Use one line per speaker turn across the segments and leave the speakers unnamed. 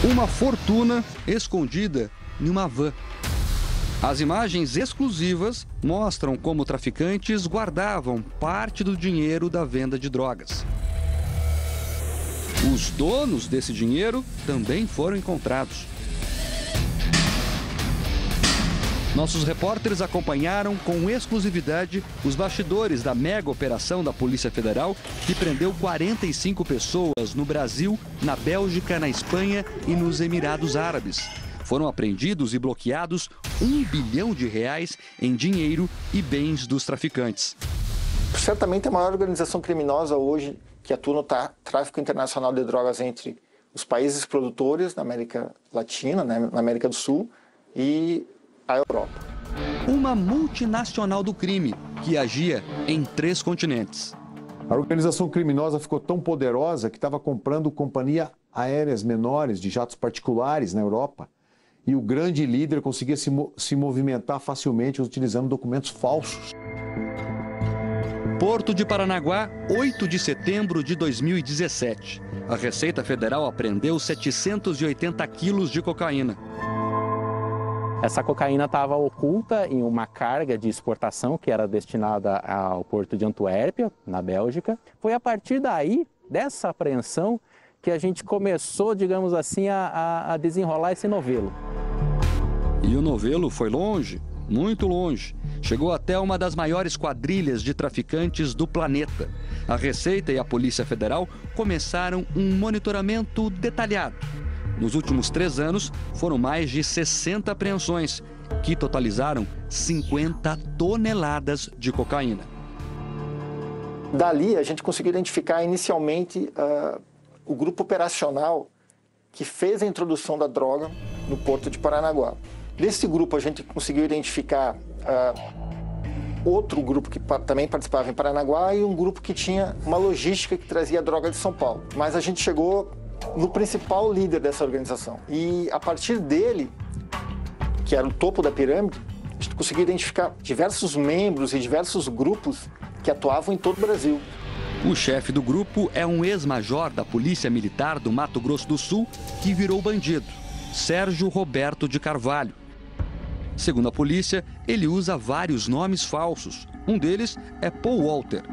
Uma fortuna escondida em uma van. As imagens exclusivas mostram como traficantes guardavam parte do dinheiro da venda de drogas. Os donos desse dinheiro também foram encontrados. Nossos repórteres acompanharam com exclusividade os bastidores da mega operação da Polícia Federal, que prendeu 45 pessoas no Brasil, na Bélgica, na Espanha e nos Emirados Árabes. Foram apreendidos e bloqueados R$ 1 bilhão em dinheiro e bens dos traficantes.
Certamente a maior organização criminosa hoje que atua no tráfico internacional de drogas entre os países produtores da América Latina, né, na América do Sul e a Europa.
Uma multinacional do crime que agia em 3 continentes.
A organização criminosa ficou tão poderosa que estava comprando companhias aéreas menores de jatos particulares na Europa. E o grande líder conseguia se movimentar facilmente utilizando documentos falsos.
Porto de Paranaguá, 8 de setembro de 2017. A Receita Federal apreendeu 780 quilos de cocaína.
Essa cocaína estava oculta em uma carga de exportação que era destinada ao porto de Antuérpia, na Bélgica. Foi a partir daí, dessa apreensão, que a gente começou, digamos assim, a desenrolar esse novelo.
E o novelo foi longe, muito longe. Chegou até uma das maiores quadrilhas de traficantes do planeta. A Receita e a Polícia Federal começaram um monitoramento detalhado. Nos últimos 3 anos, foram mais de 60 apreensões, que totalizaram 50 toneladas de cocaína.
Dali, a gente conseguiu identificar inicialmente o grupo operacional que fez a introdução da droga no Porto de Paranaguá. Desse grupo, a gente conseguiu identificar outro grupo que também participava em Paranaguá e um grupo que tinha uma logística que trazia a droga de São Paulo. Mas a gente chegou no principal líder dessa organização. E a partir dele, que era o topo da pirâmide, a gente conseguiu identificar diversos membros e diversos grupos que atuavam em todo o Brasil.
O chefe do grupo é um ex-major da Polícia Militar do Mato Grosso do Sul que virou bandido, Sérgio Roberto de Carvalho. Segundo a polícia, ele usa vários nomes falsos. Um deles é Paul Walter.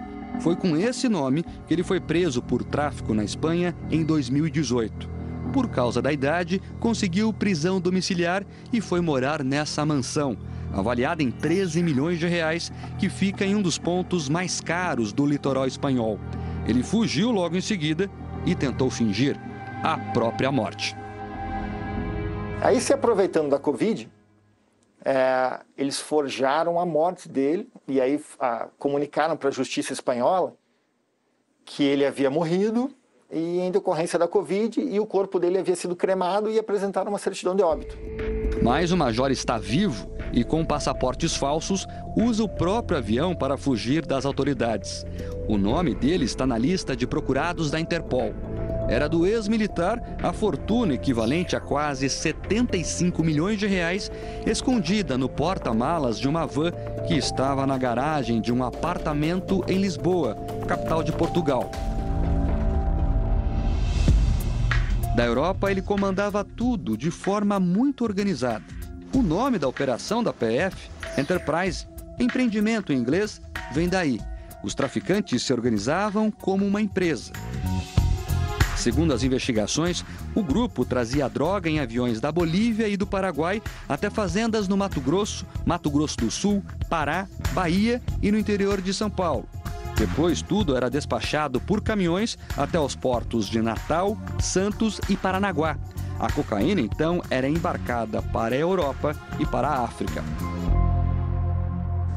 Foi com esse nome que ele foi preso por tráfico na Espanha em 2018. Por causa da idade, conseguiu prisão domiciliar e foi morar nessa mansão, avaliada em 13 milhões de reais, que fica em um dos pontos mais caros do litoral espanhol. Ele fugiu logo em seguida e tentou fingir a própria morte.
Aí, se aproveitando da Covid, eles forjaram a morte dele e aí comunicaram para a justiça espanhola que ele havia morrido e em decorrência da Covid e o corpo dele havia sido cremado e apresentaram uma certidão de óbito.
Mas o major está vivo e com passaportes falsos usa o próprio avião para fugir das autoridades. O nome dele está na lista de procurados da Interpol. Era do ex-militar a fortuna equivalente a quase 75 milhões de reais escondida no porta-malas de uma van que estava na garagem de um apartamento em Lisboa, capital de Portugal. Da Europa, ele comandava tudo de forma muito organizada. O nome da operação da PF, Enterprise, empreendimento em inglês, vem daí. Os traficantes se organizavam como uma empresa. Segundo as investigações, o grupo trazia droga em aviões da Bolívia e do Paraguai até fazendas no Mato Grosso do Sul, Pará, Bahia e no interior de São Paulo. Depois, tudo era despachado por caminhões até os portos de Natal, Santos e Paranaguá. A cocaína, então, era embarcada para a Europa e para a África.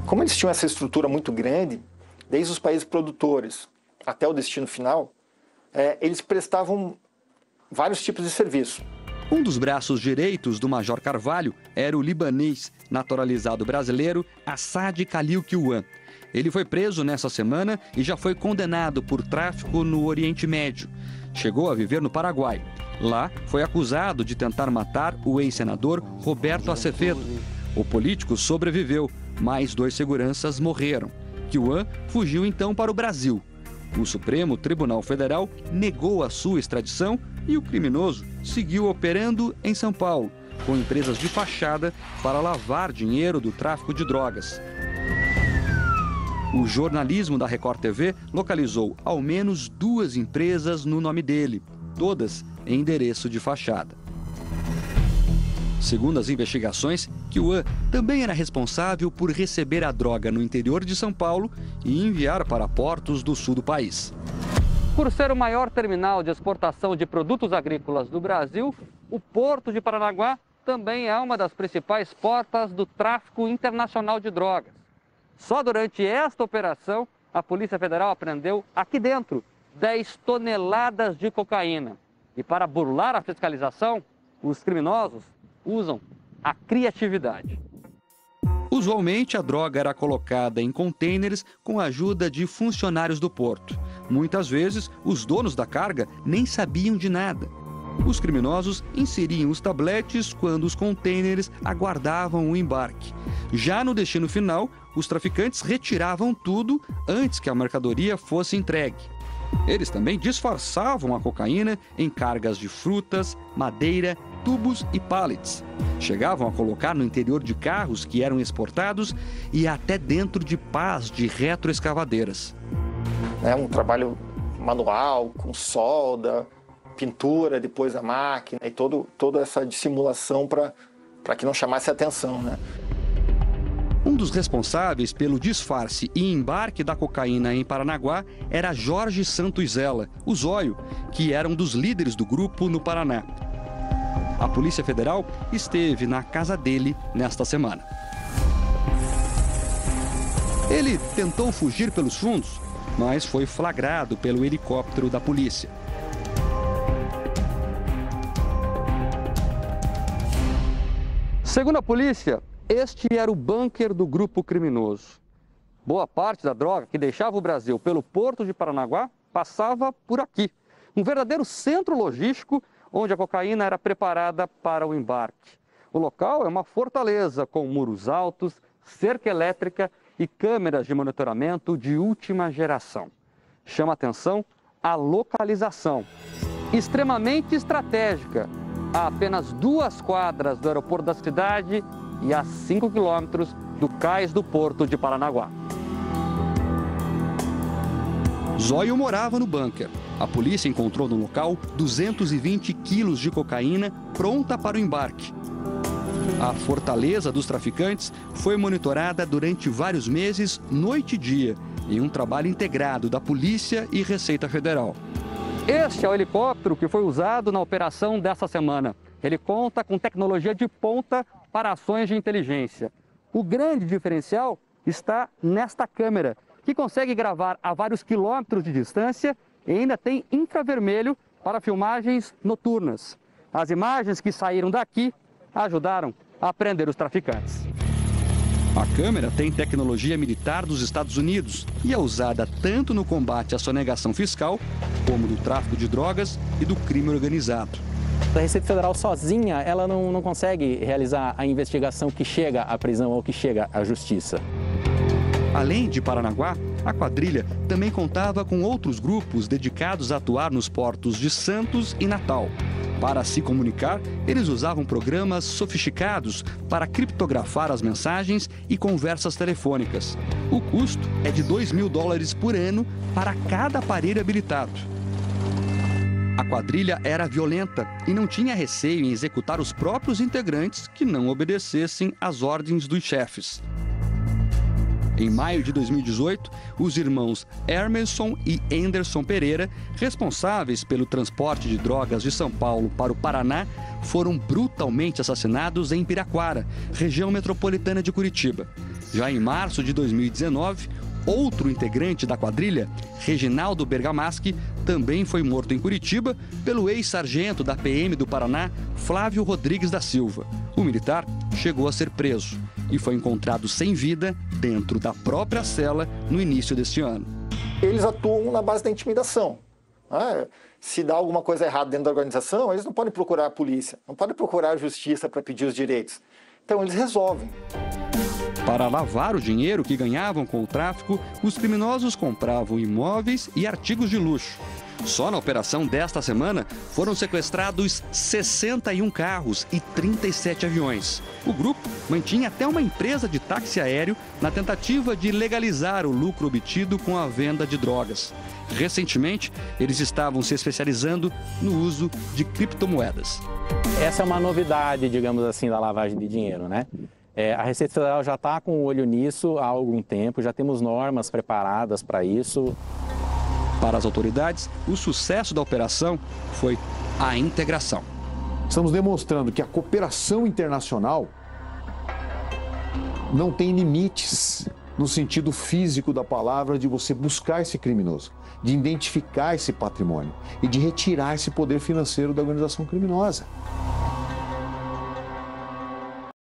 Como eles tinham essa estrutura muito grande, desde os países produtores até o destino final, eles prestavam vários tipos de serviço.
Um dos braços direitos do Major Carvalho era o libanês naturalizado brasileiro Assad Khalil Kiwan. Ele foi preso nessa semana e já foi condenado por tráfico no Oriente Médio. Chegou a viver no Paraguai. Lá, foi acusado de tentar matar o ex-senador Roberto Acevedo. O político sobreviveu, mas 2 seguranças morreram. Kiwan fugiu então para o Brasil. O Supremo Tribunal Federal negou a sua extradição E o criminoso seguiu operando em São Paulo, com empresas de fachada para lavar dinheiro do tráfico de drogas. O jornalismo da Record TV localizou ao menos 2 empresas no nome dele, todas em endereço de fachada. Segundo as investigações, Kiwan também era responsável por receber a droga no interior de São Paulo e enviar para portos do sul do país. Por ser o maior terminal de exportação de produtos agrícolas do Brasil, o Porto de Paranaguá também é uma das principais portas do tráfico internacional de drogas. Só durante esta operação, a Polícia Federal apreendeu aqui dentro 10 toneladas de cocaína. E para burlar a fiscalização, os criminosos usam a criatividade. Usualmente, a droga era colocada em contêineres com a ajuda de funcionários do porto. Muitas vezes, os donos da carga nem sabiam de nada. Os criminosos inseriam os tabletes quando os contêineres aguardavam o embarque. Já no destino final, os traficantes retiravam tudo antes que a mercadoria fosse entregue. Eles também disfarçavam a cocaína em cargas de frutas, madeira, tubos e pallets. Chegavam a colocar no interior de carros que eram exportados e até dentro de pás de retroescavadeiras.
É um trabalho manual, com solda, pintura depois da máquina e toda essa dissimulação para que não chamasse atenção, né?
Um dos responsáveis pelo disfarce e embarque da cocaína em Paranaguá era Jorge Santos Zella, o Zóio, que era um dos líderes do grupo no Paraná. A Polícia Federal esteve na casa dele nesta semana. Ele tentou fugir pelos fundos, mas foi flagrado pelo helicóptero da polícia. Segundo a polícia, este era o bunker do grupo criminoso. Boa parte da droga que deixava o Brasil pelo Porto de Paranaguá passava por aqui. Um verdadeiro centro logístico onde a cocaína era preparada para o embarque. O local é uma fortaleza com muros altos, cerca elétrica e câmeras de monitoramento de última geração. Chama atenção a localização, extremamente estratégica, a apenas 2 quadras do aeroporto da cidade e a 5 quilômetros do cais do Porto de Paranaguá. Zóio morava no bunker. A polícia encontrou no local 220 quilos de cocaína pronta para o embarque. A fortaleza dos traficantes foi monitorada durante vários meses, noite e dia, em um trabalho integrado da Polícia e Receita Federal. Este é o helicóptero que foi usado na operação dessa semana. Ele conta com tecnologia de ponta para ações de inteligência. O grande diferencial está nesta câmera, que consegue gravar a vários quilômetros de distância e ainda tem infravermelho para filmagens noturnas. As imagens que saíram daqui ajudaram a prender os traficantes. A câmera tem tecnologia militar dos Estados Unidos e é usada tanto no combate à sonegação fiscal, como no tráfico de drogas e do crime organizado.
A Receita Federal sozinha, ela não consegue realizar a investigação que chega à prisão ou que chega à justiça.
Além de Paranaguá, a quadrilha também contava com outros grupos dedicados a atuar nos portos de Santos e Natal. Para se comunicar, eles usavam programas sofisticados para criptografar as mensagens e conversas telefônicas. O custo é de $2.000 por ano para cada aparelho habilitado. A quadrilha era violenta e não tinha receio em executar os próprios integrantes que não obedecessem às ordens dos chefes. Em maio de 2018, os irmãos Emerson e Anderson Pereira, responsáveis pelo transporte de drogas de São Paulo para o Paraná, foram brutalmente assassinados em Piraquara, região metropolitana de Curitiba. Já em março de 2019, outro integrante da quadrilha, Reginaldo Bergamaschi, também foi morto em Curitiba pelo ex-sargento da PM do Paraná, Flávio Rodrigues da Silva. O militar chegou a ser preso e foi encontrado sem vida dentro da própria cela no início deste ano.
Eles atuam na base da intimidação. Se dá alguma coisa errada dentro da organização, eles não podem procurar a polícia, não podem procurar a justiça para pedir os direitos. Então eles resolvem.
Para lavar o dinheiro que ganhavam com o tráfico, os criminosos compravam imóveis e artigos de luxo. Só na operação desta semana foram sequestrados 61 carros e 37 aviões. O grupo mantinha até uma empresa de táxi aéreo na tentativa de legalizar o lucro obtido com a venda de drogas. Recentemente, eles estavam se especializando no uso de criptomoedas.
Essa é uma novidade, digamos assim, da lavagem de dinheiro, né? A Receita Federal já está com o olho nisso há algum tempo, já temos normas preparadas para isso.
Para as autoridades, o sucesso da operação foi a integração.
Estamos demonstrando que a cooperação internacional não tem limites no sentido físico da palavra, de você buscar esse criminoso, de identificar esse patrimônio e de retirar esse poder financeiro da organização criminosa.